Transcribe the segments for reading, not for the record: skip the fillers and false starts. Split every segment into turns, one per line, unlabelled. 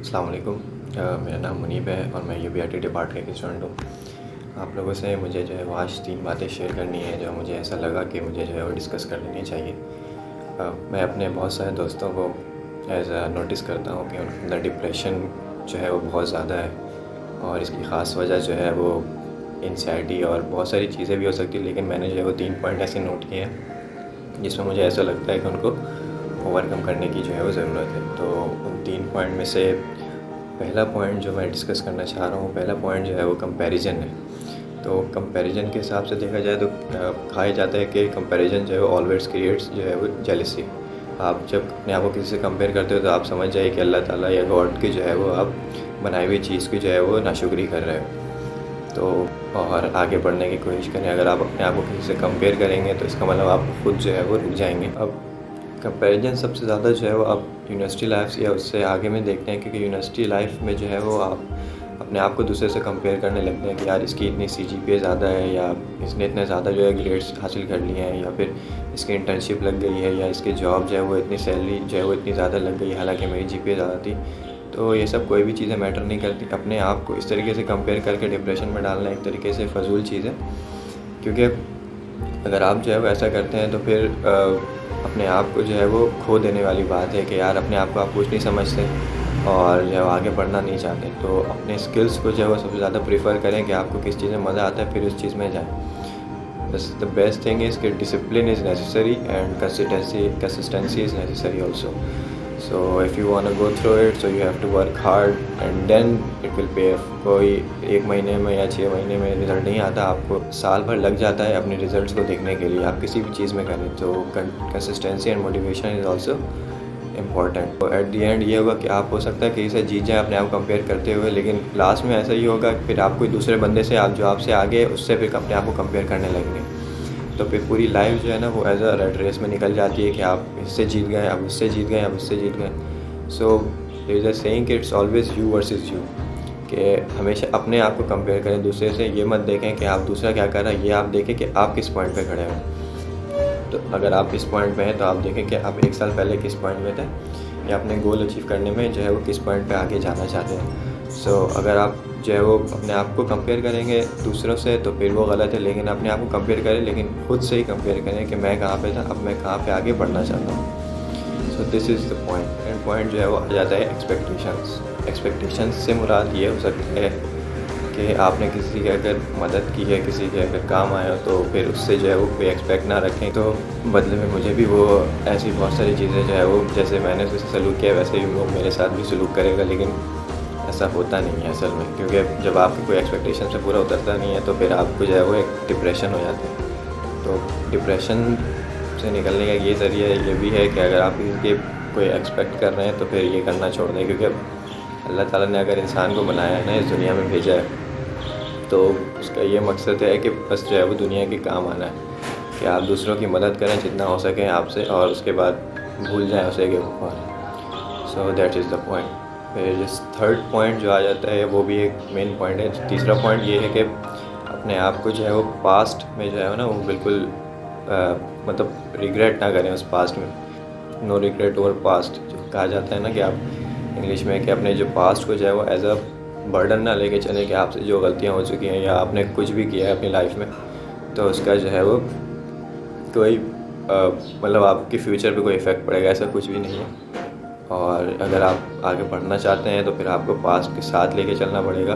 अस्सलाम वालेकुम। मेरा नाम मुनीब है और मैं यूबीआईटी डिपार्टमेंट का स्टूडेंट हूँ। आप लोगों से मुझे जो है वो आज 3 बातें शेयर करनी है जो मुझे ऐसा लगा कि मुझे जो है वो डिस्कस कर लेनी चाहिए। मैं अपने बहुत सारे दोस्तों को नोटिस करता हूँ कि उनके अंदर डिप्रेशन जो है वो बहुत ज़्यादा है और इसकी ख़ास वजह जो है वो एंग्जायटी और बहुत सारी चीज़ें भी हो सकती है, लेकिन मैंने जो है वो 3 पॉइंट ऐसे नोट किए हैं जिसमें मुझे ऐसा लगता है कि उनको ओवरकम करने की जो है वो ज़रूरत है। तो उन 3 पॉइंट में से पहला पॉइंट जो मैं डिस्कस करना चाह रहा हूँ, पहला पॉइंट जो है वो कंपैरिजन है। तो कंपैरिजन के हिसाब से देखा जाए तो कहा जाता है कि कंपैरिजन जो है वो ऑलवेज़ क्रिएट्स जो है वो जेलसी। आप जब अपने आप को किसी से कंपेयर करते हो तो आप समझ जाइए कि अल्लाह ताला या गॉड की जो है वो आप बनाई हुई चीज़ की जो है वो नाशुक्री कर रहे हो। तो और आगे बढ़ने की कोशिश करें। अगर आप अपने आप को किसी से कंपेयर करेंगे तो इसका मतलब आप खुद जो है वो रुक जाएंगे। अब कंपैरिजन सबसे ज़्यादा जो है वो आप यूनिवर्सिटी लाइफ या उससे आगे में देखते हैं, क्योंकि यूनिवर्सिटी लाइफ में जो है वो आप अपने आप को दूसरे से कंपेयर करने लगते हैं कि यार इसकी इतनी सीजीपीए ज़्यादा है, या इसने इतने ज़्यादा जो है ग्रेड्स हासिल कर लिए हैं, या फिर इसकी इंटर्नशिप लग गई है, या इसकी जॉब जो है वो इतनी सैलरी जो है वो इतनी ज़्यादा लग गई है, हालांकि मेरी जीपीए ज़्यादा थी। तो ये सब कोई भी चीज़ें मैटर नहीं करती। अपने आप को इस तरीके से कंपेयर करके डिप्रेशन में डालना एक तरीके से फ़जूल चीज़ है, क्योंकि अगर आप जो है वो ऐसा करते हैं तो फिर अपने आप को जो है वो खो देने वाली बात है कि यार अपने आप को आप कुछ नहीं समझते और जो है वो आगे बढ़ना नहीं चाहते। तो अपने स्किल्स को जो है वो सबसे ज़्यादा प्रेफर करें कि आपको किस चीज़ में मज़ा आता है, फिर उस चीज़ में जाएं। बस द बेस्ट थिंग इज़ कि discipline is necessary and consistency is necessary also. So if you want to go through it, so you have to work hard and then it will pay off। कोई 1 महीने में या 6 महीने में result नहीं आता, आपको साल भर लग जाता है अपने रिज़ल्ट्स को देखने के लिए। आप किसी भी चीज़ में करें तो consistency and motivation is also important. तो एट दी एंड ये होगा कि आप हो सकता है कि इसे जीत जाए अपने आप कंपेयर करते हुए, लेकिन लास्ट में ऐसा ही होगा कि फिर आप कोई दूसरे बंदे से, आप जो आपसे आगे है उससे फिर अपने आप को कंपेयर करने लगेंगे। तो फिर पूरी लाइफ जो है ना वो एज अ रेड रेस में निकल जाती है कि आप इससे जीत गए, अब उससे जीत गए, अब उससे जीत गए। So there is a saying कि it's always you versus you, कि हमेशा अपने आप को कंपेयर करें दूसरे से। ये मत देखें कि आप दूसरा क्या कर रहा है, ये आप देखें कि आप किस पॉइंट पे खड़े हैं। तो अगर आप इस पॉइंट पे हैं तो आप देखें कि आप 1 साल पहले किस पॉइंट में थे, या अपने गोल अचीव करने में जो है वो किस पॉइंट पे आगे जाना चाहते हैं। सो अगर आप जो है वो अपने आप को कंपेयर करेंगे दूसरों से तो फिर वो गलत है, लेकिन अपने आप को कंपेयर करें, लेकिन खुद से ही कंपेयर करें कि मैं कहाँ पे था, अब मैं कहाँ पे आगे बढ़ना चाहता हूँ। So this is the point. And point जो है वो आ जाता है एक्सपेक्टेशंस से मुराद ये हो सकता है कि आपने किसी की अगर मदद की है, किसी के अगर काम आया हो, तो फिर उससे जो है वो कोई एक्सपेक्ट ना रखें। तो बदले में मुझे भी वो ऐसी बहुत सारी चीज़ें जो है वो, जैसे मैंने उससे सलूक किया वैसे ही वो मेरे साथ भी सलूक करेगा, लेकिन ऐसा होता नहीं है असल में। क्योंकि जब आपकी कोई एक्सपेक्टेशन से पूरा उतरता नहीं है तो फिर आपको जो है वो एक डिप्रेशन हो जाता है। तो डिप्रेशन से निकलने का ये ज़रिया ये भी है कि अगर आप इसके कोई एक्सपेक्ट कर रहे हैं तो फिर ये करना छोड़ दें, क्योंकि अल्लाह ताला ने अगर इंसान को बनाया है ना, इस दुनिया में भेजा है, तो उसका ये मकसद है कि बस जो है वो दुनिया के काम आना है, कि आप दूसरों की मदद करें जितना हो सके आपसे, और उसके बाद भूल जाएं उसे के ऊपर। So that is the point. फिर जिस थर्ड पॉइंट जो आ जाता है वो भी एक मेन पॉइंट है। तीसरा पॉइंट ये है कि अपने आप को जो है वो पास्ट में जो है ना वो बिल्कुल मतलब रिग्रेट ना करें उस पास्ट में। नो रिग्रेट ओवर पास्ट जो कहा जाता है ना, कि आप इंग्लिश में कि अपने जो पास्ट को जो है वो एज अ बर्डन ना लेके चलें, कि आपसे जो गलतियाँ हो चुकी हैं या आपने कुछ भी किया है अपनी लाइफ में, तो उसका जो है वो कोई मतलब आपके फ्यूचर पे कोई इफ़ेक्ट पड़ेगा, ऐसा कुछ भी नहीं है। और अगर आप आगे बढ़ना चाहते हैं तो फिर आपको पास्ट के साथ लेके चलना पड़ेगा,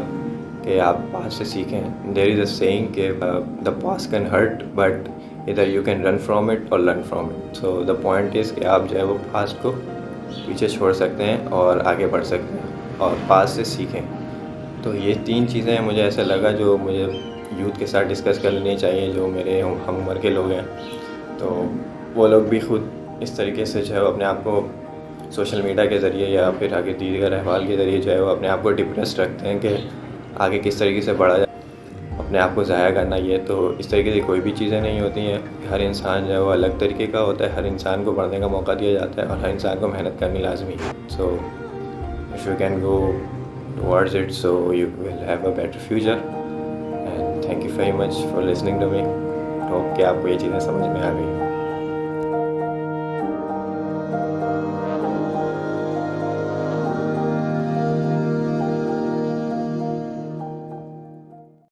कि आप पास्ट से सीखें। देयर इज़ अ सेइंग कि the past can hurt but either you can run from it or learn from it. So the point is कि आप जो है वो पास्ट को पीछे छोड़ सकते हैं और आगे बढ़ सकते हैं और पास्ट से सीखें। तो ये 3 चीज़ें मुझे ऐसा लगा जो मुझे यूथ के साथ डिस्कस कर लेनी चाहिए, जो मेरे हम उम्र के लोग हैं। तो वो लोग भी खुद इस तरीके से जो है अपने आप को सोशल मीडिया के ज़रिए या फिर आगे दीगर अहवाल के ज़रिए जो है वो अपने आप को डिप्रेस रखते हैं कि आगे किस तरीके से बढ़ा जाए, अपने आप को ज़ाया करना। ये तो इस तरीके से कोई भी चीज़ें नहीं होती हैं। हर इंसान जो है वो अलग तरीके का होता है, हर इंसान को बढ़ने का मौका दिया जाता है और हर इंसान को मेहनत करनी लाजमी है। So if you can go towards it, so you will have a better future। and thank you very much for listening to me। Hope कि आपको ये चीज़ें समझ में आ गई।